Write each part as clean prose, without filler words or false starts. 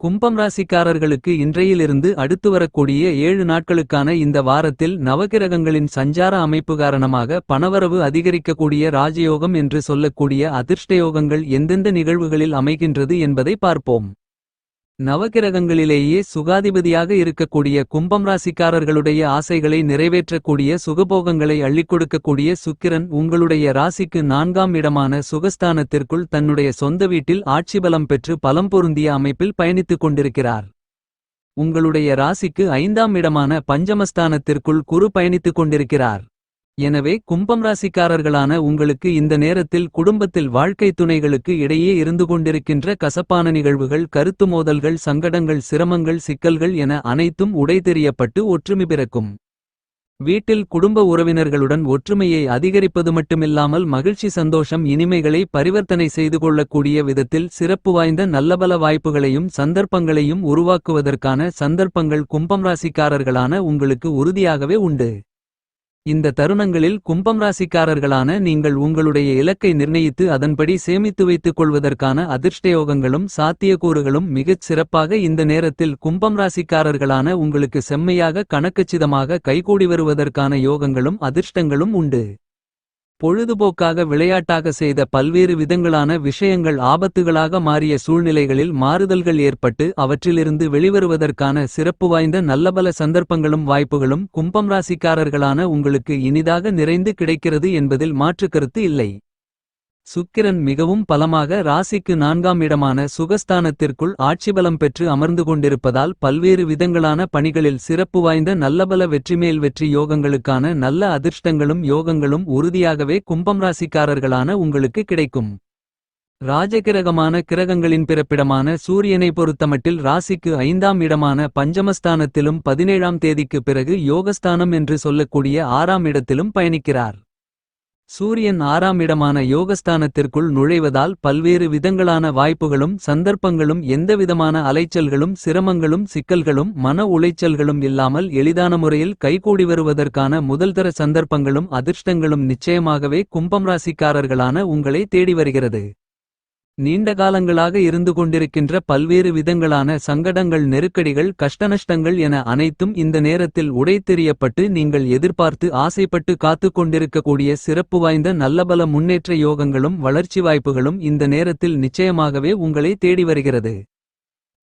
கும்பம் ராசிக்காரர்களுக்கு இன்றையிலிருந்து அடுத்து வரக்கூடிய 7 நாட்களுக்கான இந்த வாரத்தில் நவகிரகங்களின் சஞ்சார அமைப்பு காரணமாக பணவரவு அதிகரிக்கக்கூடிய ராஜயோகம் என்று சொல்லக்கூடிய அதிர்ஷ்டயோகங்கள் எந்தெந்த நிகழ்வுகளில் அமைகின்றது என்பதை பார்ப்போம். நவகிரகங்களிலேயே சுகாதிபதியாக இருக்கக்கூடிய கும்பம் ராசிக்காரர்களுடைய ஆசைகளை நிறைவேற்றக்கூடிய சுகபோகங்களை அள்ளிக்கொடுக்கக்கூடிய சுக்கிரன் உங்களுடைய ராசிக்கு 4ஆம் இடமான சுகஸ்தானத்திற்குள் தன்னுடைய சொந்த வீட்டில் ஆட்சிபலம் பெற்று பலம் பொருந்திய அமைப்பில் பயணித்துக் கொண்டிருக்கிறார். உங்களுடைய ராசிக்கு 5ஆம் இடமான பஞ்சமஸ்தானத்திற்குள் குரு பயணித்துக் கொண்டிருக்கிறார். எனவே கும்பம் ராசிக்காரர்களான உங்களுக்கு இந்த நேரத்தில் குடும்பத்தில் வாழ்க்கை துணைகளுக்கு இடையே இருந்து கொண்டிருக்கின்ற கசப்பான நிகழ்வுகள், கருத்து மோதல்கள், சங்கடங்கள், சிரமங்கள், சிக்கல்கள் என அனைத்தும் உடைதெறியப்பட்டு ஒற்றுமை பிறக்கும். வீட்டில் குடும்ப உறவினர்களுடன் ஒற்றுமையை அதிகரிப்பது மட்டுமில்லாமல் மகிழ்ச்சி, சந்தோஷம், இனிமைகளை பரிவர்த்தனை செய்து கொள்ளக்கூடிய விதத்தில் சிறப்பு வாய்ந்த நல்லபல வாய்ப்புகளையும் சந்தர்ப்பங்களையும் உருவாக்குவதற்கான சந்தர்ப்பங்கள் கும்பம் ராசிக்காரர்களான உங்களுக்கு உறுதியாகவே உண்டு. இந்த தருணங்களில் கும்பம் ராசிக்காரர்களான நீங்கள் உங்களுடைய இலக்கை நிர்ணயித்து அதன்படி சேமித்து வைத்துக் கொள்வதற்கான அதிர்ஷ்டயோகங்களும் சாத்தியக்கூறுகளும் மிகச் சிறப்பாக இந்த நேரத்தில் கும்பம் ராசிக்காரர்களான உங்களுக்கு செம்மையாக கணக்கச்சிதமாக கைகூடி வருவதற்கான யோகங்களும் அதிர்ஷ்டங்களும் உண்டு. பொழுதுபோக்காக விளையாட்டாக செய்த பல்வேறு விதங்களான விஷயங்கள் ஆபத்துகளாக மாறிய சூழ்நிலைகளில் மாறுதல்கள் ஏற்பட்டு அவற்றிலிருந்து வெளிவருவதற்கான சிறப்பு வாய்ந்த நல்லபல சந்தர்ப்பங்களும் வாய்ப்புகளும் கும்பம் ராசிக்காரர்களான உங்களுக்கு இனிதாக நிறைந்து கிடைக்கிறது என்பதில் மாற்றுக்கருத்து இல்லை. சுக்கிரன் மிகவும் பலமாக ராசிக்கு 4ஆம் இடமான சுகஸ்தானத்திற்குள் ஆட்சிபலம் பெற்று அமர்ந்து கொண்டிருப்பதால் பல்வேறு விதங்களான பணிகளில் சிறப்பு வாய்ந்த நல்லபல வெற்றிமேல் வெற்றி யோகங்களுக்கான நல்ல அதிர்ஷ்டங்களும் யோகங்களும் உறுதியாகவே கும்பம் ராசிக்காரர்களான உங்களுக்கு கிடைக்கும். ராஜகிரகமான கிரகங்களின் பிறப்பிடமான சூரியனை பொறுத்தமட்டில் ராசிக்கு 5ஆம் இடமான பஞ்சமஸ்தானத்திலும் 17ஆம் தேதிக்கு பிறகு யோகஸ்தானம் என்று சொல்லக்கூடிய 6ஆம் இடத்திலும் பயணிக்கிறார். சூரியன் 6ஆம் இடமான யோகஸ்தானத்திற்குள் நுழைவதால் பல்வேறு விதங்களான வாய்ப்புகளும் சந்தர்ப்பங்களும் எந்தவிதமான அலைச்சல்களும் சிரமங்களும் சிக்கல்களும் மன உளைச்சல்களும் இல்லாமல் எளிதான முறையில் கைகூடி வருவதற்கான முதல்தர சந்தர்ப்பங்களும் அதிர்ஷ்டங்களும் நிச்சயமாகவே கும்பம் ராசிக்காரர்களான உங்களை தேடி வருகிறது. நீண்ட காலங்களாக இருந்து கொண்டிருக்கின்ற பல்வேறு விதங்களான சங்கடங்கள், நெருக்கடிகள், கஷ்டநஷ்டங்கள் என அனைத்தும் இந்த நேரத்தில் உடைத்தெறியப்பட்டு நீங்கள் எதிர்பார்த்து ஆசைப்பட்டு காத்துக் கொண்டிருக்கக்கூடிய சிறப்பு வாய்ந்த நல்லபல முன்னேற்ற யோகங்களும் வளர்ச்சி வாய்ப்புகளும் இந்த நேரத்தில் நிச்சயமாகவே உங்களை தேடி வருகிறது.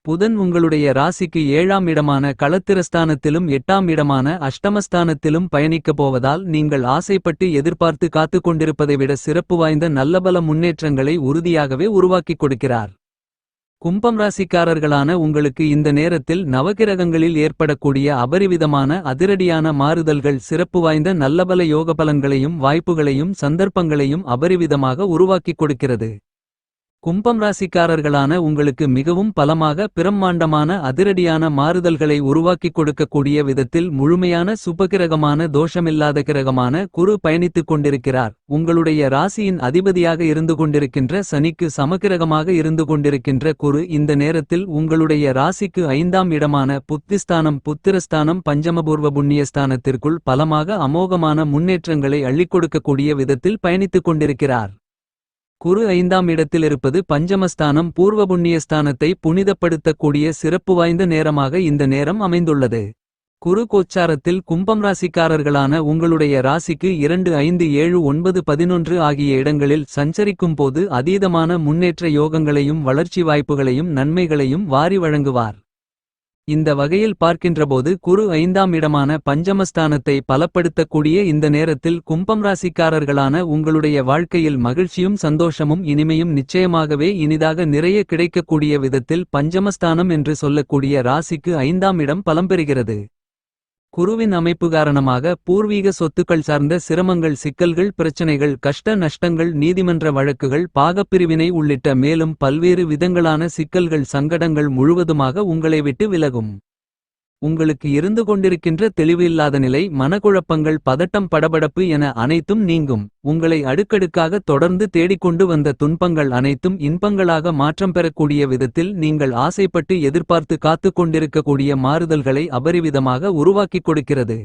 புதன் உங்களுடைய ராசிக்கு 7ஆம் இடமான களத்திரஸ்தானத்திலும் 8ஆம் இடமான அஷ்டமஸ்தானத்திலும் பயணிக்கப் போவதால் நீங்கள் ஆசைப்பட்டு எதிர்பார்த்து காத்துக் கொண்டிருப்பதை விட சிறப்பு வாய்ந்த நல்லபல முன்னேற்றங்களை உறுதியாகவே உருவாக்கிக் கொடுக்கிறார். கும்பம் ராசிக்காரர்களான உங்களுக்கு இந்த நேரத்தில் நவகிரகங்களில் ஏற்படக்கூடிய அபரிவிதமான அதிரடியான மாறுதல்கள் சிறப்பு வாய்ந்த நல்லபல யோகபலன்களையும் வாய்ப்புகளையும் சந்தர்ப்பங்களையும் அபரிவிதமாக உருவாக்கிக் கொடுக்கிறது. கும்பம் ராசிக்காரர்களான உங்களுக்கு மிகவும் பலமாக பிரம்மாண்டமான அதிரடியான மாறுதல்களை உருவாக்கிக் கொடுக்கக்கூடிய விதத்தில் முழுமையான சுபகிரகமான தோஷமில்லாத கிரகமான குரு பயணித்துக் கொண்டிருக்கிறார். உங்களுடைய ராசியின் அதிபதியாக இருந்து கொண்டிருக்கின்ற சனிக்கு சமகிரகமாக இருந்து கொண்டிருக்கின்ற குரு இந்த நேரத்தில் உங்களுடைய ராசிக்கு 5ஆம் இடமான புத்திஸ்தானம், புத்திரஸ்தானம், பஞ்சமபூர்வ புண்ணியஸ்தானத்திற்குள் பலமாக அமோகமான முன்னேற்றங்களை அள்ளிக்கொடுக்கக்கூடிய விதத்தில் பயணித்துக் கொண்டிருக்கிறார். குரு 5ஆம் இடத்தில் இருப்பது பஞ்சமஸ்தானம், பூர்வ புண்ணியஸ்தானத்தை புனிதப்படுத்தக்கூடிய சிறப்பு வாய்ந்த நேரமாக இந்த நேரம் அமைந்துள்ளது. குரு கோச்சாரத்தில் கும்பம் ராசிக்காரர்களான உங்களுடைய ராசிக்கு 2, 5, 7, 9, 11 ஆகிய இடங்களில் சஞ்சரிக்கும் போது அதீதமான முன்னேற்ற யோகங்களையும் வளர்ச்சி வாய்ப்புகளையும் நன்மைகளையும் வாரி வழங்குவார். இந்த வகையில் பார்க்கின்றபோது குரு 5ஆம் இடமான பஞ்சமஸ்தானத்தை பலப்படுத்தக்கூடிய இந்த நேரத்தில் கும்பம் ராசிக்காரர்களான உங்களுடைய வாழ்க்கையில் மகிழ்ச்சியும் சந்தோஷமும் இனிமையும் நிச்சயமாகவே இனிதாக நிறைய கிடைக்கக்கூடிய விதத்தில் பஞ்சமஸ்தானம் என்று சொல்லக்கூடிய ராசிக்கு 5ஆம் இடம் பலம் பெறுகிறது. குருவின் அமைப்பு காரணமாக பூர்வீக சொத்துக்கள் சார்ந்த சிரமங்கள், சிக்கல்கள், பிரச்சனைகள், கஷ்ட நஷ்டங்கள், நீதிமன்ற வழக்குகள், பாகப்பிரிவினை உள்ளிட்ட மேலும் பல்வேறு விதங்களான சிக்கல்கள், சங்கடங்கள் முழுவதுமாக உங்களை விட்டு விலகும். உங்களுக்கு இருந்து கொண்டிருக்கின்ற தெளிவு இல்லாத நிலை, மனக்குழப்பங்கள், பதட்டம், படபடப்பு என அனைத்தும் நீங்கும். உங்களை அடுக்கடுக்காக தொடர்ந்து தேடிக்கொண்டு வந்த துன்பங்கள் அனைத்தும் இன்பங்களாக மாற்றம் பெறக்கூடிய விதத்தில் நீங்கள் ஆசைப்பட்டு எதிர்பார்த்து காத்துக் கொண்டிருக்கக்கூடிய மாறுதல்களை அபரிவிதமாக உருவாக்கிக் கொடுக்கிறது.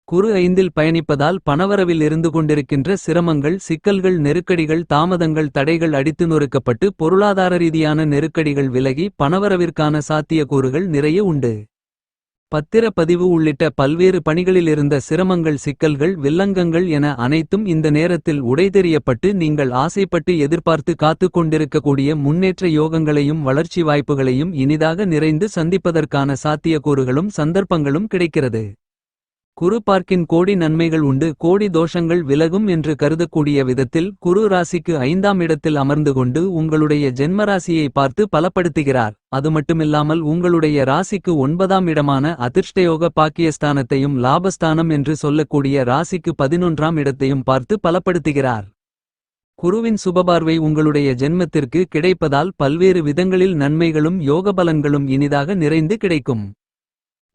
குரு 5இல் பயணிப்பதால் பணவரவில் இருந்து கொண்டிருக்கின்ற சிரமங்கள், சிக்கல்கள், நெருக்கடிகள், தாமதங்கள், தடைகள் அடித்து நொறுக்கப்பட்டு பொருளாதார ரீதியான நெருக்கடிகள் விலகி பணவரவிற்கான சாத்தியக்கூறுகள் நிறைய உண்டு. பத்திரப்பதிவு உள்ளிட்ட பல்வேறு பணிகளிலிருந்த சிரமங்கள், சிக்கல்கள், வில்லங்கங்கள் என அனைத்தும் இந்த நேரத்தில் உடைதெறியப்பட்டு நீங்கள் ஆசைப்பட்டு எதிர்பார்த்து காத்துக் கொண்டிருக்கக்கூடிய முன்னேற்ற யோகங்களையும் வளர்ச்சி வாய்ப்புகளையும் இனிதாக நிறைந்து சந்திப்பதற்கான சாத்தியக்கூறுகளும் சந்தர்ப்பங்களும் கிடைக்கிறது. குரு பார்க்கின் கோடி நன்மைகள் உண்டு, கோடி தோஷங்கள் விலகும் என்று கருதக்கூடிய விதத்தில் குரு ராசிக்கு 5ஆம் இடத்தில் அமர்ந்து கொண்டு உங்களுடைய ஜென்மராசியை பார்த்து பலப்படுத்துகிறார். அது மட்டுமில்லாமல் உங்களுடைய ராசிக்கு 9ஆம் இடமான அதிர்ஷ்டயோக பாக்கியஸ்தானத்தையும் லாபஸ்தானம் என்று சொல்லக்கூடிய ராசிக்கு 11ஆம் இடத்தையும் பார்த்து பலப்படுத்துகிறார். குருவின் சுபபார்வை உங்களுடைய ஜென்மத்திற்கு கிடைப்பதால் பல்வேறு விதங்களில் நன்மைகளும் யோகபலன்களும் இனிதாக நிறைந்து கிடைக்கும்.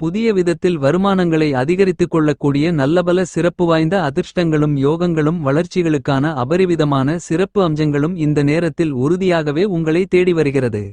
புதிய விதத்தில் வருமானங்களை அதிகரித்துக் கொள்ளக்கூடிய நல்லபல சிறப்பு வாய்ந்த அதிர்ஷ்டங்களும் யோகங்களும் வளர்ச்சிகளுக்கான அபரிவிதமான சிறப்பு அம்சங்களும் இந்த நேரத்தில் உறுதியாகவே உங்களை தேடி வருகிறது.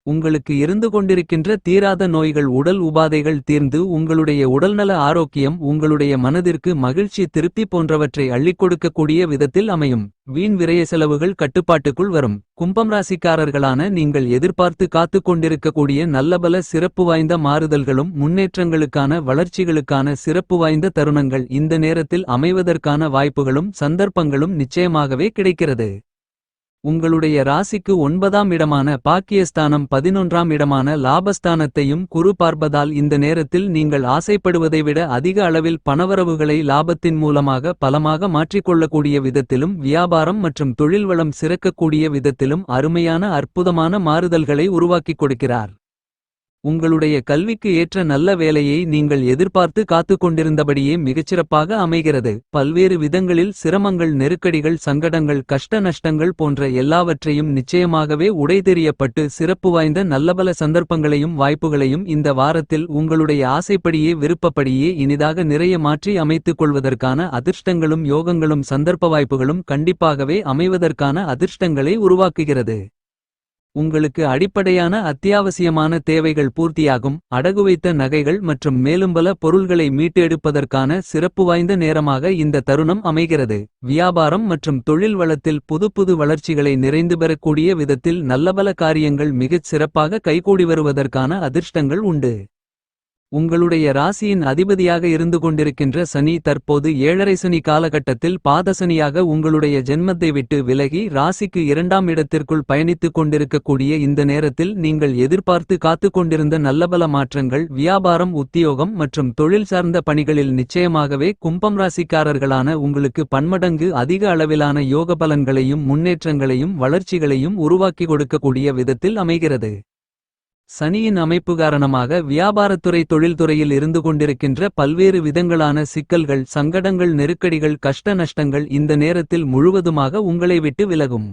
உங்களுக்கு இருந்து கொண்டிருக்கின்ற தீராத நோய்கள், உடல் உபாதைகள் தீர்ந்து உங்களுடைய உடல்நல ஆரோக்கியம், உங்களுடைய மனதிற்கு மகிழ்ச்சி, திருப்தி போன்றவற்றை அள்ளிக் கொடுக்கக்கூடிய விதத்தில் அமையும். வீண் விரய செலவுகள் கட்டுப்பாட்டுக்குள் வரும். கும்பம் ராசிக்காரர்களான நீங்கள் எதிர்பார்த்து காத்துக் கொண்டிருக்கக்கூடிய நல்லபல சிறப்பு வாய்ந்த மாறுதல்களும் முன்னேற்றங்களுக்கான வளர்ச்சிகளுக்கான சிறப்பு வாய்ந்த தருணங்கள் இந்த நேரத்தில் அமைவதற்கான வாய்ப்புகளும் சந்தர்ப்பங்களும் நிச்சயமாகவே கிடைக்கிறது. உங்களுடைய ராசிக்கு 9ஆம் இடமான பாக்கியஸ்தானம் 11ஆம் இடமான லாபஸ்தானத்தையும் குரு பார்ப்பதால் இந்த நேரத்தில் நீங்கள் ஆசைப்படுவதை விட அதிக அளவில் பணவரவுகளை லாபத்தின் மூலமாக பலமாக மாற்றிக்கொள்ளக்கூடிய விதத்திலும் வியாபாரம் மற்றும் தொழில் வளம் சிறக்கக்கூடிய விதத்திலும் அருமையான அற்புதமான மாறுதல்களை உருவாக்கிக் கொடுக்கிறார். உங்களுடைய கல்விக்கு ஏற்ற நல்ல வேலையை நீங்கள் எதிர்பார்த்து காத்துக் கொண்டிருந்தபடியே மிகச்சிறப்பாக அமைகிறது. பல்வேறு விதங்களில் சிரமங்கள், நெருக்கடிகள், சங்கடங்கள், கஷ்ட நஷ்டங்கள் போன்ற எல்லாவற்றையும் நிச்சயமாகவே உடைதெறியப்பட்டு சிறப்பு வாய்ந்த நல்லபல சந்தர்ப்பங்களையும் வாய்ப்புகளையும் இந்த வாரத்தில் உங்களுடைய ஆசைப்படியே விருப்பப்படியே இனிதாக நிறைய மாற்றி அமைத்துக் கொள்வதற்கான அதிர்ஷ்டங்களும் யோகங்களும் சந்தர்ப்ப வாய்ப்புகளும் கண்டிப்பாகவே அமைவதற்கான அதிர்ஷ்டங்களை உருவாக்குகிறது. உங்களுக்கு அடிப்படையான அத்தியாவசியமான தேவைகள் பூர்த்தியாகும். அடகு வைத்த நகைகள் மற்றும் மேலும் பல பொருள்களை மீட்டு எடுப்பதற்கான சிறப்பு வாய்ந்த நேரமாக இந்த தருணம் அமைகிறது. வியாபாரம் மற்றும் தொழில் வளத்தில் புது வளர்ச்சிகளை நிறைந்து பெறக்கூடிய விதத்தில் நல்லபல காரியங்கள் மிகச் சிறப்பாக கைகூடி வருவதற்கான அதிர்ஷ்டங்கள் உண்டு. உங்களுடைய ராசியின் அதிபதியாக இருந்து கொண்டிருக்கின்ற சனி தற்போது 7.5 சனி காலகட்டத்தில் பாதசனியாக உங்களுடைய ஜென்மத்தை விட்டு விலகி ராசிக்கு 2ஆம் இடத்திற்குள் பயணித்துக் கொண்டிருக்கக்கூடிய இந்த நேரத்தில் நீங்கள் எதிர்பார்த்து காத்துக் கொண்டிருந்த நல்லபல மாற்றங்கள் வியாபாரம், உத்தியோகம் மற்றும் தொழில் சார்ந்த பணிகளில் நிச்சயமாகவே கும்பம் ராசிக்காரர்களான உங்களுக்கு பன்மடங்கு அதிக அளவிலான யோக பலன்களையும் முன்னேற்றங்களையும் வளர்ச்சிகளையும் உருவாக்கி கொடுக்கக்கூடிய விதத்தில் அமைகிறது. சனியின் அமைப்பு காரணமாக வியாபாரத்துறை, தொழில்துறையில் இருந்து கொண்டிருக்கின்ற பல்வேறு விதங்களான சிக்கல்கள், சங்கடங்கள், நெருக்கடிகள், கஷ்ட நஷ்டங்கள் இந்த நேரத்தில் முழுவதுமாக உங்களை விட்டு விலகும்.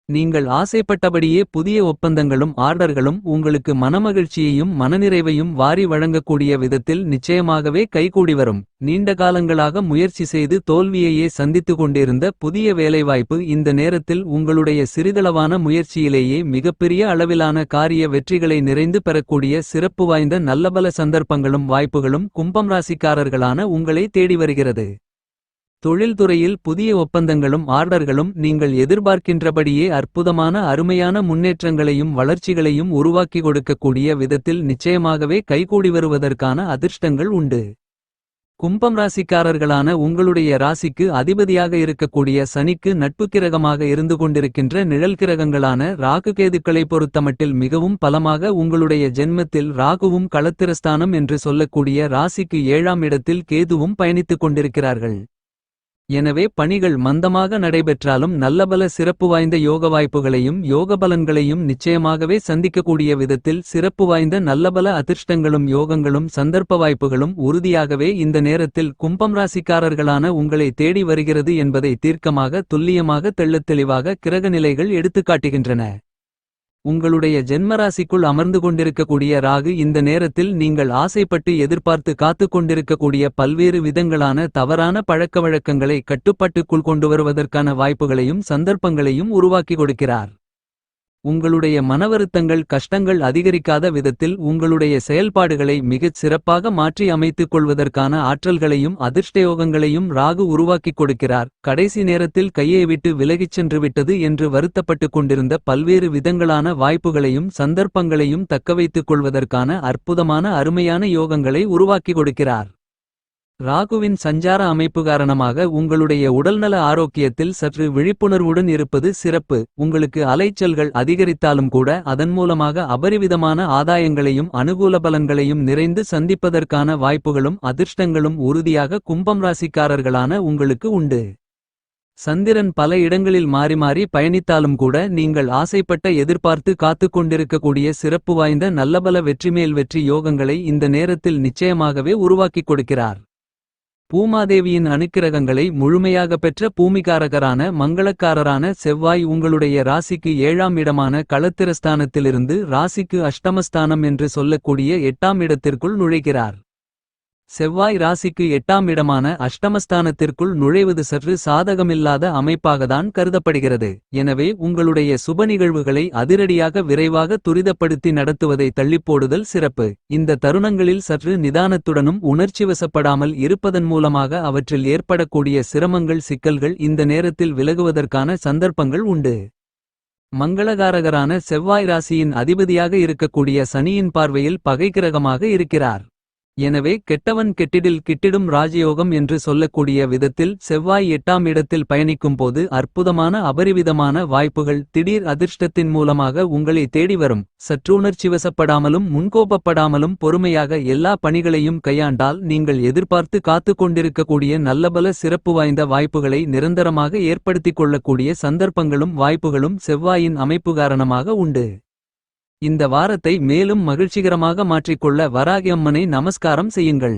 நீங்கள் ஆசைப்பட்டபடியே புதிய ஒப்பந்தங்களும் ஆர்டர்களும் உங்களுக்கு மனமகிழ்ச்சியையும் மனநிறைவையும் வாரி வழங்கக்கூடிய விதத்தில் நிச்சயமாகவே கைகூடி வரும். நீண்ட காலங்களாக முயற்சி செய்து தோல்வியையே சந்தித்து கொண்டிருந்த புதிய வேலைவாய்ப்பு இந்த நேரத்தில் உங்களுடைய சிறிதளவான முயற்சியிலேயே மிகப்பெரிய அளவிலான காரிய வெற்றிகளை நிறைந்து பெறக்கூடிய சிறப்பு வாய்ந்த நல்லபல சந்தர்ப்பங்களும் வாய்ப்புகளும் கும்பம் ராசிக்காரர்களான உங்களை தேடி வருகிறது. தொழில்துறையில் புதிய ஒப்பந்தங்களும் ஆர்டர்களும் நீங்கள் எதிர்பார்க்கின்றபடியே அற்புதமான அருமையான முன்னேற்றங்களையும் வளர்ச்சிகளையும் உருவாக்கி கொடுக்கக்கூடிய விதத்தில் நிச்சயமாகவே கைகூடி வருவதற்கான அதிர்ஷ்டங்கள் உண்டு. கும்பம் ராசிக்காரர்களான உங்களுடைய ராசிக்கு அதிபதியாக இருக்கக்கூடிய சனிக்கு நட்பு கிரகமாக இருந்து கொண்டிருக்கின்ற நிழல் கிரகங்களான ராகு கேதுக்களை பொறுத்தமட்டில் மிகவும் பலமாக உங்களுடைய ஜென்மத்தில் ராகுவும் களத்திரஸ்தானம் என்று சொல்லக்கூடிய ராசிக்கு 7ஆம் இடத்தில் கேதுவும் பயணித்துக் கொண்டிருக்கிறார்கள். எனவே பணிகள் மந்தமாக நடைபெற்றாலும் நல்லபல சிறப்பு வாய்ந்த யோக வாய்ப்புகளையும் யோகபலன்களையும் நிச்சயமாகவே சந்திக்கக்கூடிய விதத்தில் சிறப்பு வாய்ந்த நல்லபல அதிர்ஷ்டங்களும் யோகங்களும் சந்தர்ப்ப வாய்ப்புகளும் உறுதியாகவே இந்த நேரத்தில் கும்பம் ராசிக்காரர்களான உங்களை தேடி வருகிறது என்பதை தீர்க்கமாக, துல்லியமாக, தெள்ளத்தெளிவாக கிரகநிலைகள் எடுத்துக்காட்டுகின்றன. உங்களுடைய ஜென்மராசிக்குள் அமர்ந்து கொண்டிருக்கக்கூடிய ராகு இந்த நேரத்தில் நீங்கள் ஆசைப்பட்டு எதிர்பார்த்து காத்துக் கொண்டிருக்கக்கூடிய பல்வேறு விதங்களான தவறான பழக்கவழக்கங்களை கட்டுப்பாட்டுக்குள் கொண்டு வருவதற்கான வாய்ப்புகளையும் சந்தர்ப்பங்களையும் உருவாக்கி கொடுக்கிறார். உங்களுடைய மனவருத்தங்கள் கஷ்டங்கள் அதிகரிக்காத விதத்தில் உங்களுடைய செயல்பாடுகளை மிகச் சிறப்பாக மாற்றி அமைத்துக் கொள்வதற்கான ஆற்றல்களையும் அதிர்ஷ்டயோகங்களையும் ராகு உருவாக்கிக் கொடுக்கிறார். கடைசி நேரத்தில் கையை விட்டு விலகிச் சென்று விட்டது என்று வருத்தப்பட்டுக் கொண்டிருந்த பல்வேறு விதங்களான வாய்ப்புகளையும் சந்தர்ப்பங்களையும் தக்கவைத்துக் கொள்வதற்கான அற்புதமான அருமையான யோகங்களை உருவாக்கிக் கொடுக்கிறார். ராகுவின் சஞ்சார அமைப்பு காரணமாக உங்களுடைய உடல்நல ஆரோக்கியத்தில் சற்று விழிப்புணர்வுடன் இருப்பது சிறப்பு. உங்களுக்கு அலைச்சல்கள் அதிகரித்தாலும் கூட அதன் மூலமாக அபரிவிதமான ஆதாயங்களையும் அனுகூல பலன்களையும் நிறைந்து சந்திப்பதற்கான வாய்ப்புகளும் அதிர்ஷ்டங்களும் உறுதியாக கும்பம் ராசிக்காரர்களான உங்களுக்கு உண்டு. சந்திரன் பல இடங்களில் மாறி மாறி பயணித்தாலும் கூட நீங்கள் ஆசைப்பட்ட எதிர்பார்த்து காத்துக் கொண்டிருக்கக்கூடிய சிறப்பு வாய்ந்த நல்லபல வெற்றிமேல் வெற்றி யோகங்களை இந்த நேரத்தில் நிச்சயமாகவே உருவாக்கிக் கொடுக்கிறார். பூமாதேவியின் அனுக்கிரகங்களை முழுமையாக பெற்ற பூமிகாரகரான மங்களக்காரரான செவ்வாய் உங்களுடைய ராசிக்கு 7ஆம் இடமான களத்திரஸ்தானத்திலிருந்து ராசிக்கு அஷ்டமஸ்தானம் என்று சொல்லக்கூடிய 8ஆம் இடத்திற்குள் நுழைகிறார். செவ்வாய் ராசிக்கு 8ஆம் இடமான அஷ்டமஸ்தானத்திற்குள் நுழைவது சற்று சாதகமில்லாத அமைப்பாகத்தான் கருதப்படுகிறது. எனவே உங்களுடைய சுப நிகழ்வுகளை அதிரடியாக விரைவாக துரிதப்படுத்தி நடத்துவதை தள்ளிப்போடுதல் சிறப்பு. இந்த தருணங்களில் சற்று நிதானத்துடனும் உணர்ச்சிவசப்படாமல் இருப்பதன் மூலமாக அவற்றில் ஏற்படக்கூடிய சிரமங்கள் சிக்கல்கள் இந்த நேரத்தில் விலகுவதற்கான சந்தர்ப்பங்கள் உண்டு. மங்களகாரகரான செவ்வாய் ராசியின் அதிபதியாக இருக்கக்கூடிய சனியின் பார்வையில் பகை கிரகமாக இருக்கிறார். எனவே கெட்டவன் கெட்டிடில் கிட்டிடும் ராஜயோகம் என்று சொல்லக்கூடிய விதத்தில் செவ்வாய் 8ஆம் இடத்தில் பயணிக்கும் போது அற்புதமான அபரிவிதமான வாய்ப்புகள் திடீர் அதிர்ஷ்டத்தின் மூலமாக உங்களை தேடி வரும். சற்று உணர்ச்சிவசப்படாமலும் முன்கோபப்படாமலும் பொறுமையாக எல்லா பணிகளையும் கையாண்டால் நீங்கள் எதிர்பார்த்து காத்து கொண்டிருக்கக்கூடிய நல்லபல சிறப்பு வாய்ந்த வாய்ப்புகளை நிரந்தரமாக ஏற்படுத்திக் கொள்ளக்கூடிய சந்தர்ப்பங்களும் வாய்ப்புகளும் செவ்வாயின் அமைப்பு காரணமாக உண்டு. இந்த வாரத்தை மேலும் மகிழ்ச்சிகரமாக மாற்றிக்கொள்ள வராகி அம்மனை நமஸ்காரம் செய்யுங்கள்.